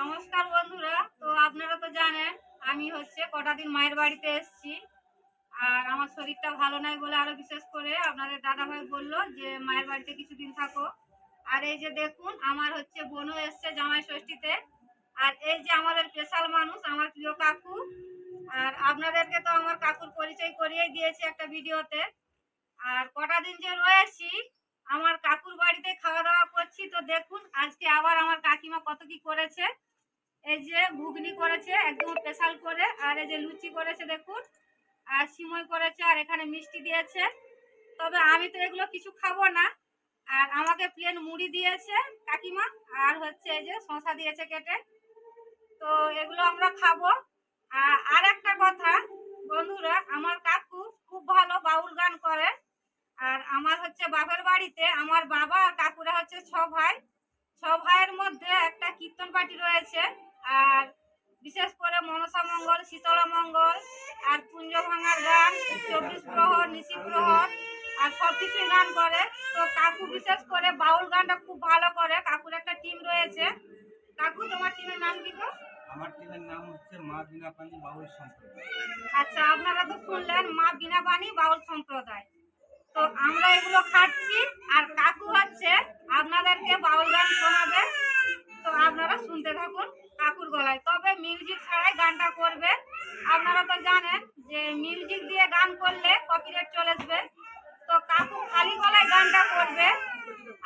নমস্কার বন্ধুরা। তো আপনারা তো জানেন আমি কটা দিন মায়ের বাড়িতে এসেছি। আর আমার শরীরটা ভালো নাই বলে আরো বিশেষ করে আপনাদের দাদাভাই বললো যে মায়ের বাড়িতে কিছুদিন থাকো। আর এই যে দেখুন আমার বোনও এসছে জামাই ষষ্ঠীতে। আর এই যে আমাদের স্পেশাল মানুষ আমার প্রিয় কাকু। আর আপনাদেরকে তো আমার কাকুর পরিচয় করিয়ে দিয়েছি একটা ভিডিওতে। আর কটা দিন যে রয়েছি আমার কাকুর বাড়িতে খাওয়া দাওয়া করছি। তো দেখুন আজকে আবার আমার কাকিমা কত কি করেছে। এই যে ঘুগনি করেছে একদম স্পেশাল করে, আর এই যে লুচি করেছে দেখুন, আর সিমই করেছে, আর এখানে মিষ্টি দিয়েছে। তবে আমি তো এগুলো কিছু খাবো না। আর আমাকে প্লেন মুড়ি দিয়েছে কাকিমা, আর এই যে শসা দিয়েছে কেটে। তো এগুলো আমরা খাবো। আর একটা কথা বন্ধুরা, আমার কাকু খুব ভালো বাউল গান করে। আর আমার বাপের বাড়িতে আমার বাবা আর কাকুরা 6 ভাই। 6 ভাইয়ের মধ্যে একটা কীর্তন পার্টি রয়েছে। আর বিশেষ করে মনসা মঙ্গল, শীতলা মঙ্গল, আর কুঞ্জ ভাঙার গান, 24 প্রহর, নিশি প্রহর, আর সব কিছুই গান করে। তো কাকু বিশেষ করে বাউল গানটা খুব ভালো করে। কাকুর একটা টিম রয়েছে। কাকু, তোমার টিমের নাম কি গো? আমার টিমের নাম মা বিনাপানি বাউল সম্প্রদায়। আচ্ছা, আপনারা তো শুনলেন মা বিনাপানি বাউল সম্প্রদায়। তো আমরা এগুলো খাচ্ছি, আর কাকু আপনাদেরকে বাউল গান শোনাবে। তো আপনারা শুনতে থাকুন কাকুর গলায়। তবে মিউজিক ছাড়াই গানটা করবে। আপনারা তো জানেন যে মিউজিক দিয়ে গান করলে কপিরাইট চলে আসবে। তো কাকু খালি গলায় গানটা করবে।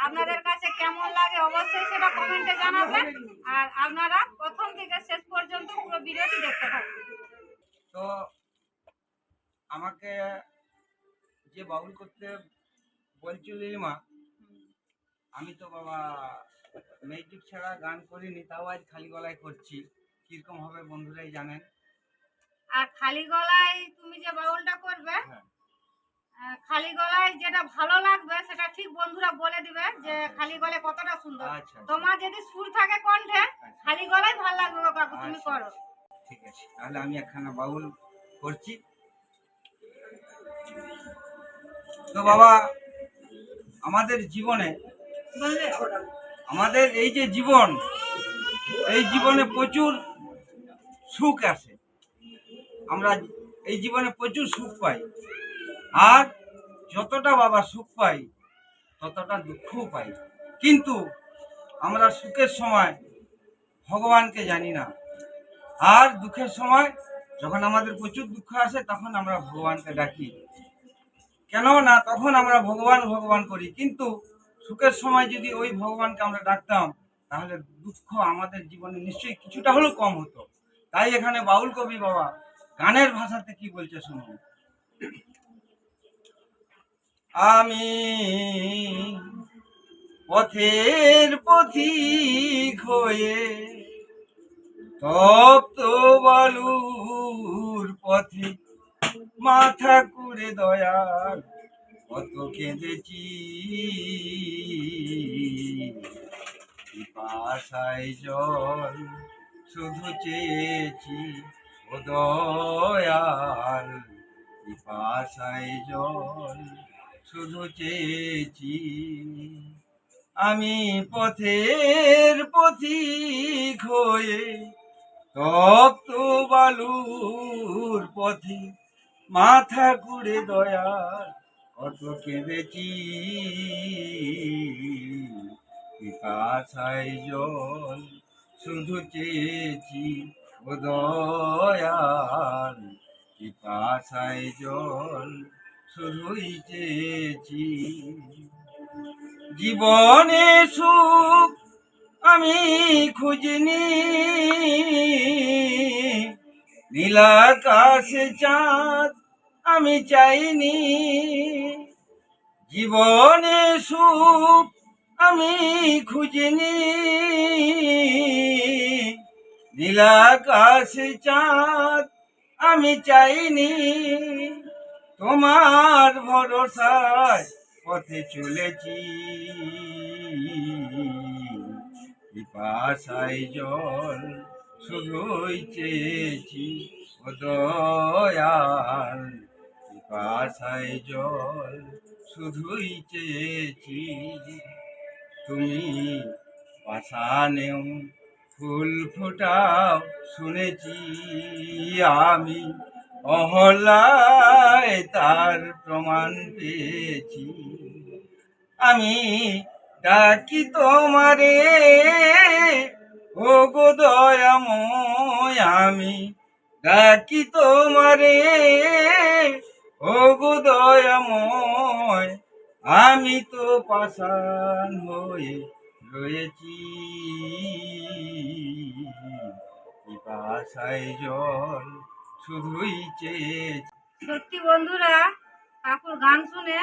আপনাদের কাছে কেমন লাগে অবশ্যই সেটা কমেন্টে জানাবেন। আর আপনারা প্রথম থেকে শেষ পর্যন্ত পুরো ভিডিওটি দেখতে থাকুন। তো আমাকে যে বাউল করতে বলছিল লিমা, আমি তো বাবা মিউজিক ছাড়া গান করিনি, তাও আজ খালি গলায় করছি। কিরকম হবে বন্ধুরাই জানেন। আর খালি গলায় তুমি যে বাউলটা করবে, খালি গলায় যেটা ভালো লাগবে সেটা ঠিক বন্ধুরা বলে দিবে যে খালি গলায় কতটা সুন্দর। তোমার যদি সুর থাকে কণ্ঠে, খালি গলায় ভালো লাগবে কাকু, তুমি করো। ঠিক আছে, তাহলে আমি একখানা বাউল করছি। তো বাবা, আমাদের জীবনে আমাদের এই যে জীবন, এই জীবনে প্রচুর সুখ আসে। আমরা এই জীবনে প্রচুর সুখ পাই। আর যতটা বাবা সুখ পাই ততটা দুঃখও পাই। কিন্তু আমরা সুখের সময় ভগবানকে জানি না, আর দুঃখের সময় যখন আমাদের প্রচুর দুঃখ আসে তখন আমরা ভগবানকে ডাকি। কেন না তখন আমরা ভগবান ভগবান করি, কিন্তু সুখের সময় যদি ওই ভগবানকে আমরা ডাকতাম তাহলে দুঃখ আমাদের জীবনে নিশ্চয়ই কিছুটা হলেও কম হতো। তাই এখানে বাউল কবি বাবা গানের ভাষাতে কি বলছে শুনুন। আমি পথের পথিক হয়ে তপ্ত বালুর পথে মাথা কুড়ে দয়াল কত কেঁদেছি, পিপাসায় জল শুধু চেয়েছি ও দয়াল, পিপাসায় জল শুধু চেয়েছি। আমি পথের পথিক হয়ে তপ্ত বালুর পথে মাথা কুড়ে দয়াল কত কেঁদেছি, পিপাসায় জল শুধু চেয়েছি ও দয়াল, পিপাসায় জল শুধুই চেয়েছি। জীবনে সুখ আমি খুঁজিনি, নীলাকাশে চাঁদ আমি চাইনি। জীবনে সুখ আমি খুঁজিনি, নীলাকাশে চাঁদ আমি চাইনি। তোমার ভরসায় পথে চলেছি, পিপাসায় জল শুধুই চেয়েছি ও দয়াল, পিপাসায় জল শুধুই চেয়েছি। তুমি পাশানেও ফুল ফোটাও শুনেছি আমি, অহলায় তার প্রমাণ পেয়েছি। আমি ডাকি তোমারে ও গো দয়াময়, আমি ডাকি তোমারে ও গো দয়াময়, আমি তো পাষাণ হয়ে রয়েছি, পিপাসায় জল শুধুই চেয়েছি। সত্যি বন্ধুরা, কাকুর গান শুনে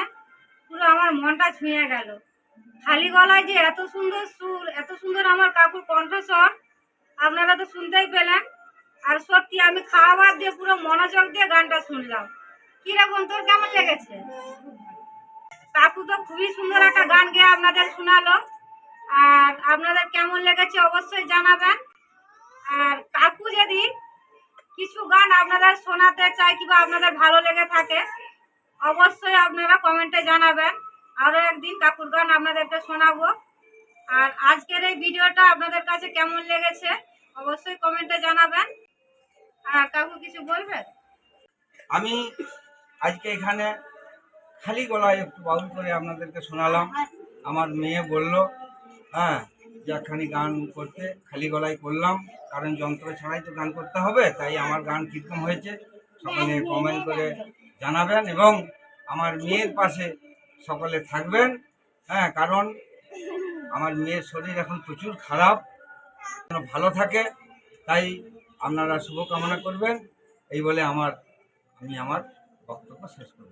পুরো আমার মনটা ছুঁয়ে গেল। খালি গলায় যে এত সুন্দর সুর, এত সুন্দর আমার কাকুর কণ্ঠস্বর, আপনারা তো শুনতেই পেলেন। আর সত্যি আমি খাওয়া বাদ দিয়ে পুরো মনোযোগ দিয়ে গানটা শুনলাম। কিরকম, তোর কেমন লেগেছে? কাকু তো খুবই সুন্দর একটা গান গেয়ে আপনাদের শোনালো। আর আপনাদের কেমন লেগেছে অবশ্যই জানাবেন। আর কাকু যদি কিছু গান আপনাদের শোনাতে চায় কিংবা আপনাদের ভালো লেগে থাকে, অবশ্যই আপনারা কমেন্টে জানাবেন। আরও একদিন কাকুর গান আপনাদেরকে শোনাবো। আর আজকের এই ভিডিওটা আপনাদের কাছে কেমন লেগেছে অবশ্যই কমেন্টে জানাবেন। আর কাকু কিছু বলবেন? আমি আজকে এখানে খালি গলায় একটু বাউল করে আপনাদেরকে শোনালাম। আমার মেয়ে বলল হ্যাঁ যে একখানি গান করতে, খালি গলায় করলাম, কারণ যন্ত্র ছাড়াই তো গান করতে হবে। তাই আমার গান কীরকম হয়েছে সকলে কমেন্ট করে জানাবেন, এবং আমার মেয়ের পাশে সকলে থাকবেন। হ্যাঁ, কারণ আমার মেয়ের শরীর এখন প্রচুর খারাপ, যেন ভালো থাকে, তাই আপনারা শুভকামনা করবেন। এই বলে আমি আমার বক্তব্য শেষ করব।